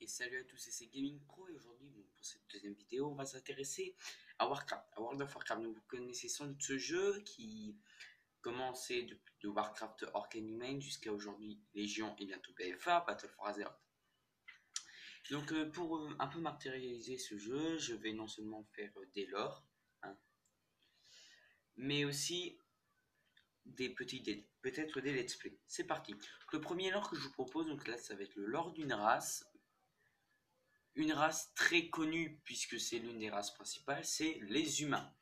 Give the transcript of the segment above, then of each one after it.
Et salut à tous, c'est Gaming Pro et aujourd'hui pour cette deuxième vidéo on va s'intéresser à Warcraft, à World of Warcraft. Donc, vous connaissez sans doute ce jeu qui commençait de Warcraft Arcane Humain jusqu'à aujourd'hui Légion et bientôt BFA, Battle for Azeroth. Donc pour un peu matérialiser ce jeu, je vais non seulement faire des lores, hein, mais aussi des petits peut-être des let's play. C'est parti. Le premier lore que je vous propose, donc là ça va être le lore d'une race. Une race très connue, puisque c'est l'une des races principales, c'est les humains.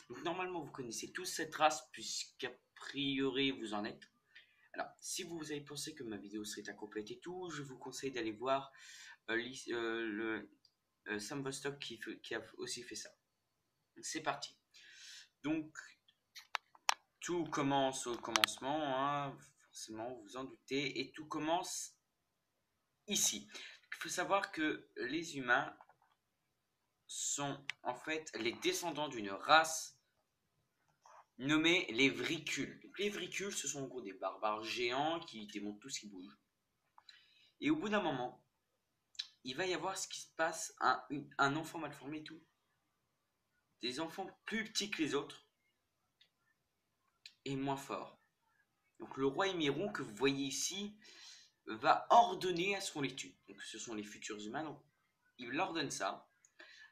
Donc normalement, vous connaissez tous cette race, puisqu'a priori, vous en êtes. Alors, si vous avez pensé que ma vidéo serait incomplète et tout, je vous conseille d'aller voir Sam Vostok qui a aussi fait ça. C'est parti. Donc, tout commence au commencement, hein, forcément, vous vous en doutez, et tout commence ici. Il faut savoir que les humains sont en fait les descendants d'une race nommée les Vricules. Donc, les Vricules, ce sont en gros des barbares géants qui démontent tout ce qui bouge. Et au bout d'un moment, il va y avoir ce qui se passe, un enfant mal formé et tout. Des enfants plus petits que les autres et moins forts. Donc le roi Émiron que vous voyez ici va ordonner à ce qu'on les tue. Donc ce sont les futurs humains, donc il ordonne ça.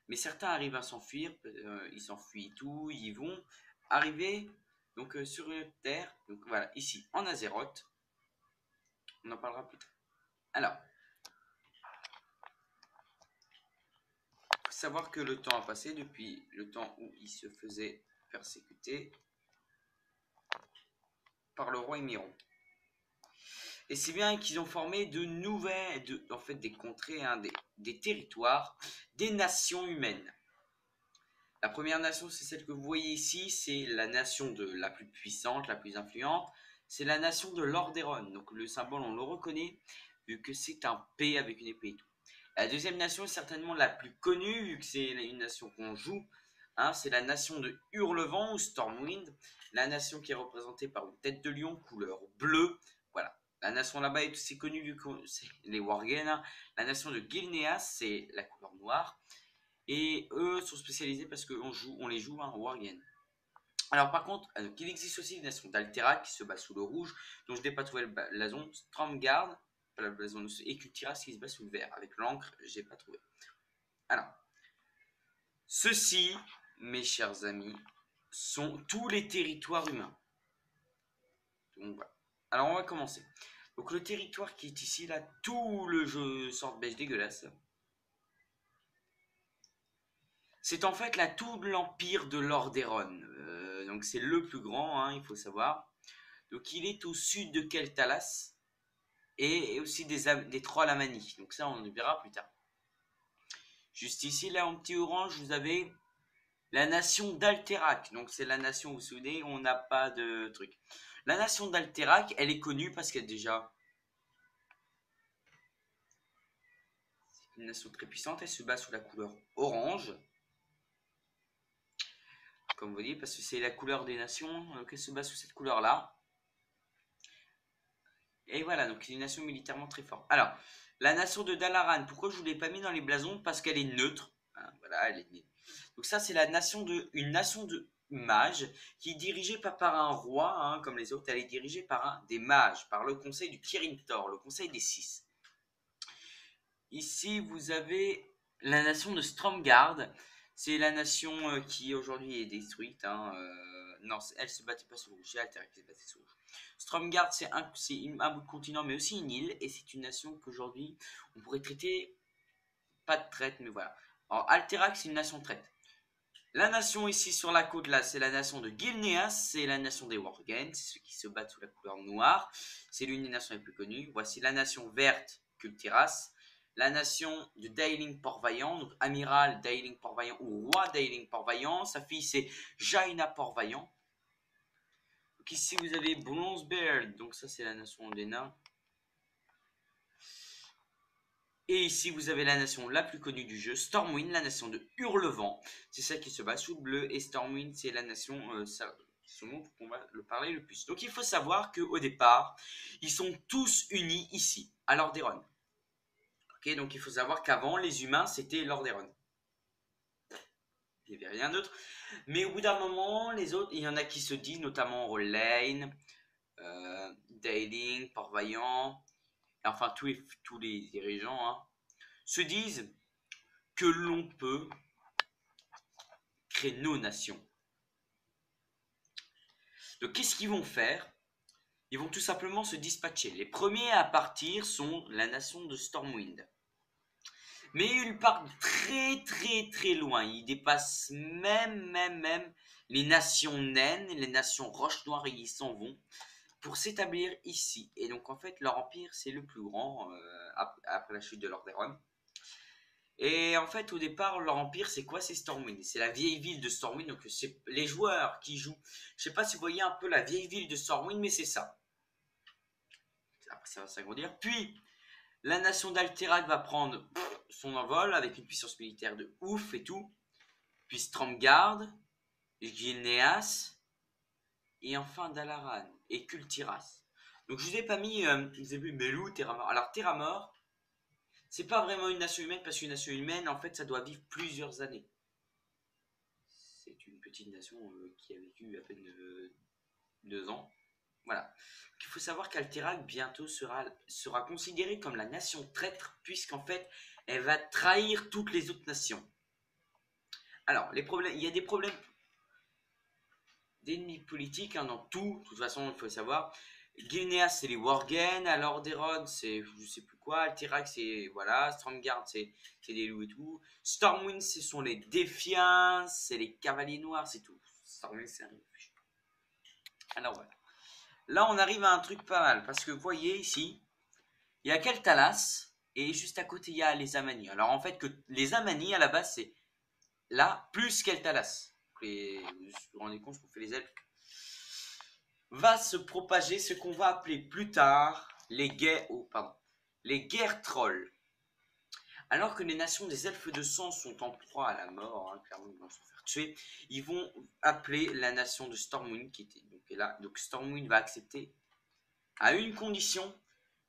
Mais certains arrivent à s'enfuir, ils s'enfuient et tout, ils vont arriver donc sur une terre, donc voilà, ici en Azeroth. On en parlera plus tard. Alors, il faut savoir que le temps a passé depuis le temps où il se faisait persécuter par le roi Émiron. Et c'est bien qu'ils ont formé de nouvelles, en fait des contrées, hein, des territoires, des nations humaines. La première nation, c'est celle que vous voyez ici, c'est la nation la plus puissante, la plus influente, c'est la nation de Lordaeron. Donc le symbole, on le reconnaît, vu que c'est un P avec une épée et tout. La deuxième nation est certainement la plus connue, vu que c'est une nation qu'on joue, hein, c'est la nation de Hurlevent ou Stormwind, la nation qui est représentée par une tête de lion couleur bleue. Voilà. La nation là-bas est aussi connue vu que c'est les Worgen. Hein. La nation de Gilneas, c'est la couleur noire. Et eux sont spécialisés parce qu'on les joue en Worgen. Alors par contre, il existe aussi une nation d'Alterac qui se bat sous le rouge, dont je n'ai pas trouvé le blason, Stromgarde, pas le blason, et Kultiras qui se bat sous le vert. Avec l'encre, j'ai pas trouvé. Alors, ceci, mes chers amis, sont tous les territoires humains. Donc voilà. Alors on va commencer. Donc le territoire qui est ici, là, tout le jeu sort de beige dégueulasse. C'est en fait la tout de l'empire de Lordaeron. Donc c'est le plus grand, hein, il faut savoir. Donc il est au sud de Keltalas et aussi des trolls à manie. Donc ça on le verra plus tard. Juste ici, là en petit orange, vous avez la nation d'Alterac. Donc c'est la nation, vous vous souvenez, on n'a pas de truc. La nation d'Alterac, elle est connue parce qu'elle est déjà une nation très puissante. Elle se bat sous la couleur orange. Comme vous voyez, parce que c'est la couleur des nations, qu'elle se bat sous cette couleur-là. Et voilà, donc c'est une nation militairement très forte. Alors, la nation de Dalaran, pourquoi je ne vous l'ai pas mis dans les blasons? Parce qu'elle est neutre. Hein, voilà, elle est neutre. Donc ça, c'est une nation de mages qui est dirigée pas par un roi, hein, comme les autres, elle est dirigée par des mages, par le conseil du Kirin Tor, le conseil des 6. Ici, vous avez la nation de Stromgarde. C'est la nation qui aujourd'hui est détruite. Hein, non, elle se battait pas sous le rouge, c'est Alterac qui se battait sous le rouge. Stromgarde, c'est un bout de continent, mais aussi une île, et c'est une nation qu'aujourd'hui, on pourrait traiter, pas de traite, mais voilà. Alors, Alterac, c'est une nation traite. La nation ici sur la côte, là, c'est la nation de Gilneas, c'est la nation des Worgen, c'est ceux qui se battent sous la couleur noire. C'est l'une des nations les plus connues. Voici la nation verte, Kultiras. La nation de Dailing Port-Vaillant, donc amiral Dailing Port-Vaillant ou roi Dailing Port-Vaillant. Sa fille, c'est Jaina Port-Vaillant. Donc ici, vous avez Bronzebeard, donc ça, c'est la nation des nains. Et ici, vous avez la nation la plus connue du jeu, Stormwind, la nation de Hurlevent. C'est celle qui se bat sous le bleu. Et Stormwind, c'est la nation dont on va le parler le plus. Donc il faut savoir qu'au départ, ils sont tous unis ici, à Lordaeron. Ok, donc il faut savoir qu'avant, les humains, c'était Lordaeron. Il n'y avait rien d'autre. Mais au bout d'un moment, les autres, il y en a qui se disent, notamment Rolain, Dailing, Port-Vaillant, enfin tous les dirigeants, hein, se disent que l'on peut créer nos nations. Donc qu'est-ce qu'ils vont faire? Ils vont tout simplement se dispatcher. Les premiers à partir sont la nation de Stormwind. Mais ils partent très loin. Ils dépassent même les nations naines, les nations roches noires, et ils s'en vont pour s'établir ici. Et donc en fait leur empire c'est le plus grand après la chute de Lordaeron. Et en fait au départ leur empire c'est quoi? C'est Stormwind. C'est la vieille ville de Stormwind. Donc c'est les joueurs qui jouent. Je sais pas si vous voyez un peu la vieille ville de Stormwind, mais c'est ça. Après ça va s'agrandir. Puis la nation d'Alterac va prendre son envol avec une puissance militaire de ouf et tout. Puis Stromgarde, Gilneas, et enfin Dalaran et Kultiras. Donc je vous ai pas mis, vous avez vu Melou, Terramor. Alors Terramor, c'est pas vraiment une nation humaine parce qu'une nation humaine, en fait, ça doit vivre plusieurs années. C'est une petite nation qui a vécu à peine 2 ans. Voilà. Il faut savoir qu'Alterac bientôt sera considérée comme la nation traître, puisqu'en fait, elle va trahir toutes les autres nations. Alors, les problèmes, il y a des problèmes d'ennemis politiques dans tout. De toute façon, il faut savoir. Gilneas, c'est les Worgen. Lordaeron, c'est je sais plus quoi. Alterac, c'est voilà. Stromgarde, c'est des loups et tout. Stormwind, ce sont les Défiants, c'est les Cavaliers Noirs, c'est tout. Stormwind, c'est un refuge. Alors voilà. Là, on arrive à un truc pas mal, parce que vous voyez ici, il y a Keltalas, et juste à côté, il y a les Amani. Alors en fait, que les Amani, à la base, c'est là, plus Keltalas. Vous vous rendez compte ce qu'on fait les elfes? Va se propager ce qu'on va appeler plus tard les guerres trolls. Alors que les nations des elfes de sang sont en proie à la mort, hein, clairement ils vont se faire tuer, ils vont appeler la nation de Stormwind qui était donc là. Donc Stormwind va accepter à une condition,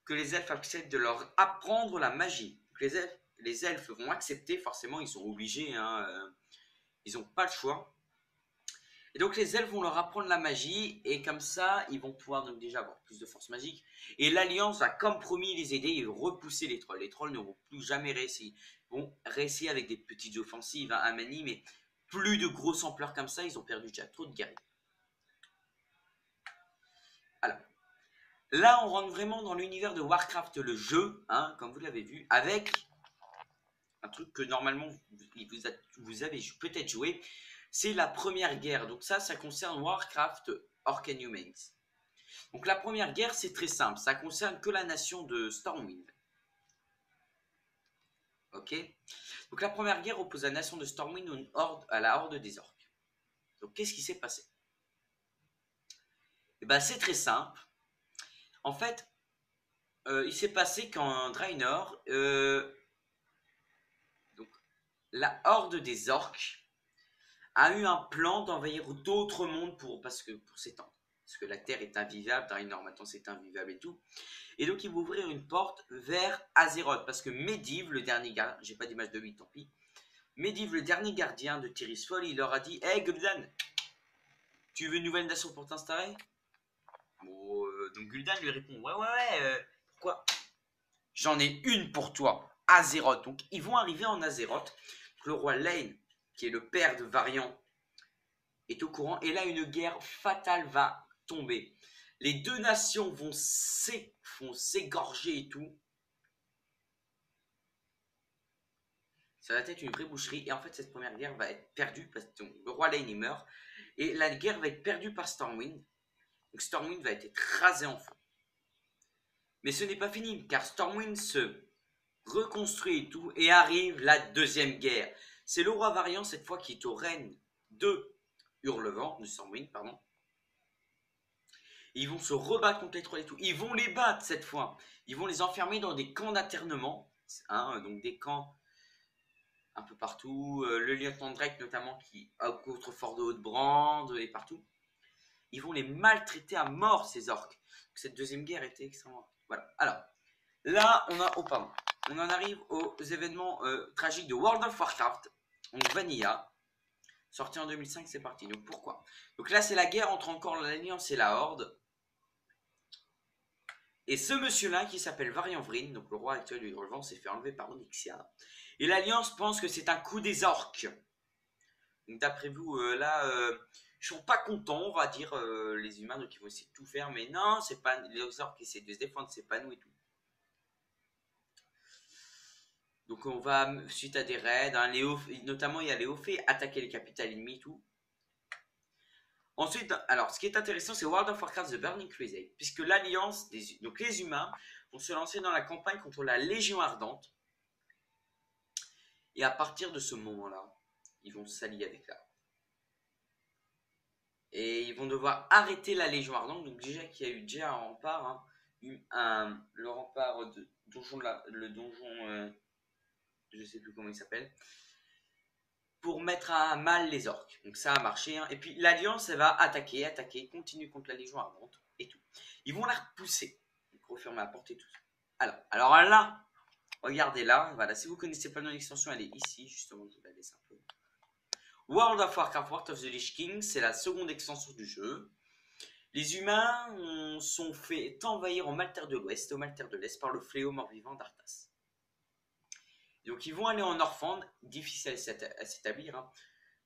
que les elfes acceptent de leur apprendre la magie. Donc les elfes vont accepter, forcément ils sont obligés, hein, ils n'ont pas le choix. Et donc les elfes vont leur apprendre la magie et comme ça ils vont pouvoir donc déjà avoir plus de force magique. Et l'alliance va comme promis les aider et repousser les trolls. Les trolls ne vont plus jamais réussir. Ils vont réussir avec des petites offensives à Mani, mais plus de grosse ampleur comme ça, ils ont perdu déjà trop de guerriers. Alors, là on rentre vraiment dans l'univers de Warcraft, le jeu, hein, comme vous l'avez vu, avec un truc que normalement vous avez peut-être joué. C'est la première guerre. Donc ça concerne Warcraft Orcs and Humans. Donc la première guerre, c'est très simple. Ça concerne que la nation de Stormwind. Ok. Donc la première guerre oppose la nation de Stormwind à la horde des orques. Donc qu'est-ce qui s'est passé? Eh ben, c'est très simple. En fait, il s'est passé qu'en Draenor, donc, la horde des orques a eu un plan d'envahir d'autres mondes pour s'étendre. Parce que la Terre est invivable, Draenor maintenant c'est invivable et tout. Et donc ils vont ouvrir une porte vers Azeroth. Parce que Medivh, le dernier gardien, j'ai pas d'image de lui, tant pis. Medivh, le dernier gardien de Tirisfol, il leur a dit: Hey Gul'dan, tu veux une nouvelle nation pour t'installer? Bon, donc Gul'dan lui répond: Ouais, pourquoi? J'en ai une pour toi, Azeroth. Donc ils vont arriver en Azeroth. Le roi Lane, qui est le père de Varian, est au courant. Et là, une guerre fatale va tomber. Les deux nations vont s'égorger et tout. Ça va être une vraie boucherie. Et en fait, cette première guerre va être perdue parce que le roi Lane il meurt. Et la guerre va être perdue par Stormwind. Donc Stormwind va être écrasé en feu. Mais ce n'est pas fini, car Stormwind se reconstruit et tout. Et arrive la deuxième guerre. C'est le roi Varian, cette fois, qui est au règne de Hurlevent, de Stormwind, pardon. Ils vont se rebattre contre les trolls et tout. Ils vont les battre cette fois. Ils vont les enfermer dans des camps d'internement. Hein, donc des camps un peu partout. Le lieutenant Drake notamment qui a au contrefort de Haute-Brande et partout. Ils vont les maltraiter à mort ces orques. Cette deuxième guerre était extrêmement... Voilà. Alors, là on a... Oh pardon. on en arrive aux événements tragiques de World of Warcraft. Donc Vanilla, sorti en 2005, c'est parti. Donc pourquoi? Donc là, c'est la guerre entre encore l'Alliance et la Horde. Et ce monsieur-là, qui s'appelle Varian Vryn, donc le roi actuel du Hyrule, s'est fait enlever par Onyxia. Et l'Alliance pense que c'est un coup des orques. Donc d'après vous, ils sont pas contents, on va dire, les humains, donc ils vont essayer de tout faire. Mais non, c'est pas les orques qui essaient de se défendre, c'est pas nous et tout. Donc on va, suite à des raids, hein, notamment il y a les hauts faits, attaquer les capitales ennemies, tout. Ensuite, alors ce qui est intéressant, c'est World of Warcraft The Burning Crusade, puisque l'Alliance, donc les humains, vont se lancer dans la campagne contre la Légion Ardente. Et à partir de ce moment-là, ils vont s'allier avec la Horde. Et ils vont devoir arrêter la Légion Ardente. Donc déjà qu'il y a eu déjà un rempart, hein, le rempart de donjon, le donjon, je sais plus comment il s'appelle, pour mettre à mal les orques. Donc ça a marché. Hein. Et puis l'Alliance, elle va attaquer, continuer contre la Légion Ardente et tout. Ils vont la repousser. Donc refermer la porte et tout. Alors là, regardez là. Voilà, si vous ne connaissez pas notre extension, elle est ici. Justement, je vous la laisse un peu. World of Warcraft, War of the Lich King, c'est la seconde extension du jeu. Les humains sont fait envahir au Maltaire de l'Ouest et au Maltaire de l'Est par le fléau mort-vivant d'Arthas. Donc ils vont aller en Orphandre, difficile à s'établir, hein,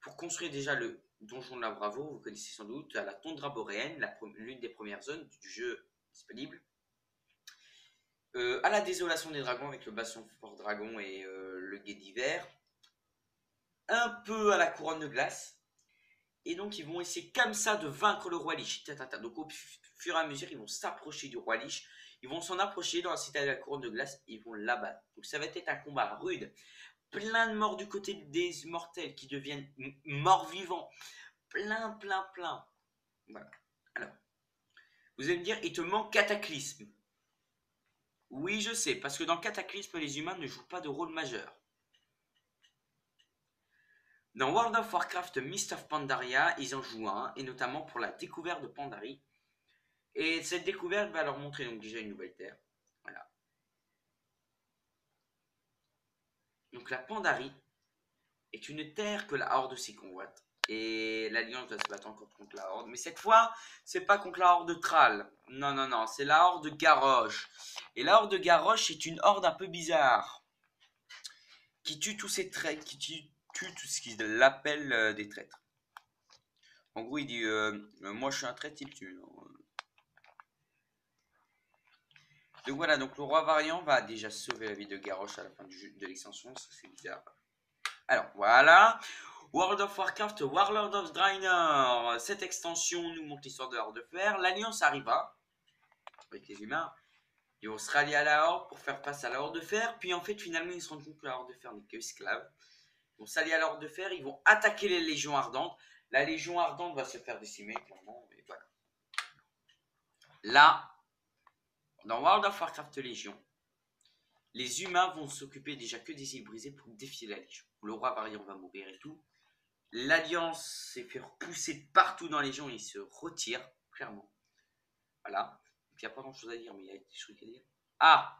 pour construire déjà le donjon de la Bravo, vous connaissez sans doute, à la toundra boréenne, l'une des premières zones du jeu disponible. À la désolation des dragons avec le bastion Fort Dragon et le guet d'hiver. Un peu à la couronne de glace. Et donc ils vont essayer comme ça de vaincre le roi Lich. Donc au fur et à mesure, ils vont s'approcher du roi Lich. Ils vont s'en approcher dans la cité de la couronne de glace. Ils vont l'abattre. Donc ça va être un combat rude. Plein de morts du côté des mortels qui deviennent morts vivants. Plein. Voilà. Alors, vous allez me dire, il te manque Cataclysme. Oui, je sais, parce que dans Cataclysme, les humains ne jouent pas de rôle majeur. Dans World of Warcraft Mist of Pandaria, ils en jouent un, et notamment pour la découverte de Pandarie. Et cette découverte va leur montrer donc déjà une nouvelle terre. Voilà. Donc la Pandarie est une terre que la Horde aussi convoite. Et l'Alliance va se battre encore contre la Horde. Mais cette fois, c'est pas contre la Horde de Thrall. Non, c'est la Horde de Garrosh. Et la Horde de Garrosh est une Horde un peu bizarre. Qui tue tous ses traîtres, qui tue tout ce qu'il appelle des traîtres. En gros, il dit moi je suis un traître, il tue. Donc voilà, donc le roi Varian va déjà sauver la vie de Garrosh à la fin de l'extension, ça c'est bizarre. Alors voilà, World of Warcraft, Warlord of Draenor. Cette extension nous montre l'histoire de la Horde de Fer. L'Alliance arriva avec les humains. Ils vont se rallier à la Horde pour faire face à la Horde de Fer. Puis en fait, finalement, ils se rendent compte que la Horde de Fer n'est qu'esclave. Ils vont s'allier à la Horde de Fer. Ils vont attaquer les Légions Ardentes. La Légion Ardente va se faire décimer, clairement. Et voilà. Là, dans World of Warcraft Légion, les humains vont s'occuper déjà que des îles brisées pour défier la Légion. Le roi Varian va mourir et tout. L'Alliance s'est fait repousser partout dans la Légion et il se retire, clairement. Voilà. Il n'y a pas grand chose à dire, mais il y a des trucs à dire. Ah,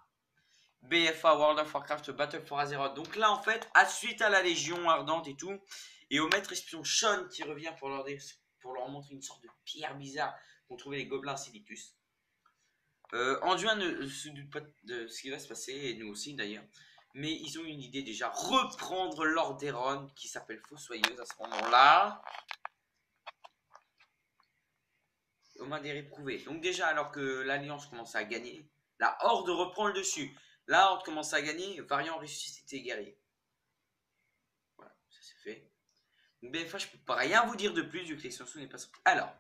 BFA World of Warcraft Battle for Azeroth. Donc là, en fait, suite à la Légion Ardente et tout, et au maître espion Sean qui revient pour leur montrer une sorte de pierre bizarre qu'ont trouvé les gobelins Silictus. Anduin ne se doute pas de ce qui va se passer, et nous aussi d'ailleurs. Mais ils ont une idée déjà, reprendre Lordaeron qui s'appelle Fossoyeuse à ce moment-là. Aux mains des réprouvés. Donc déjà, alors que l'Alliance commence à gagner, la Horde reprend le dessus. La Horde commence à gagner, Varian ressuscite ses guerriers. Voilà, ça c'est fait. Donc BFA, je peux pas rien vous dire de plus vu que l'extension n'est pas sortie. Alors,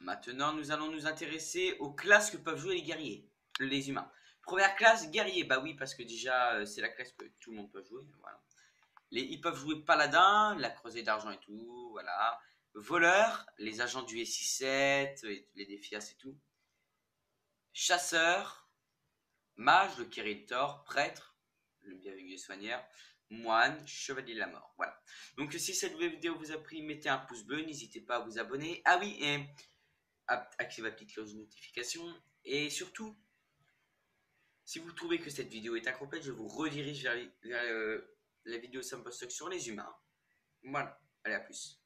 maintenant nous allons nous intéresser aux classes que peuvent jouer les guerriers, les humains. Première classe, guerrier. Bah oui, parce que déjà, c'est la classe que tout le monde peut jouer. Voilà. Ils peuvent jouer paladin, la croisée d'argent et tout. Voilà. Voleur, les agents du SI7, les défias et tout. Chasseur, mage, le Kéritor, prêtre, le bienvenu soigneur, moine, chevalier de la mort. Voilà. Donc si cette vidéo vous a plu, mettez un pouce bleu, n'hésitez pas à vous abonner. Ah oui, et activez la petite cloche de notification. Et surtout, Si vous trouvez que cette vidéo est incomplète, je vous redirige vers la vidéo Sampostock sur les humains. Voilà, allez à plus.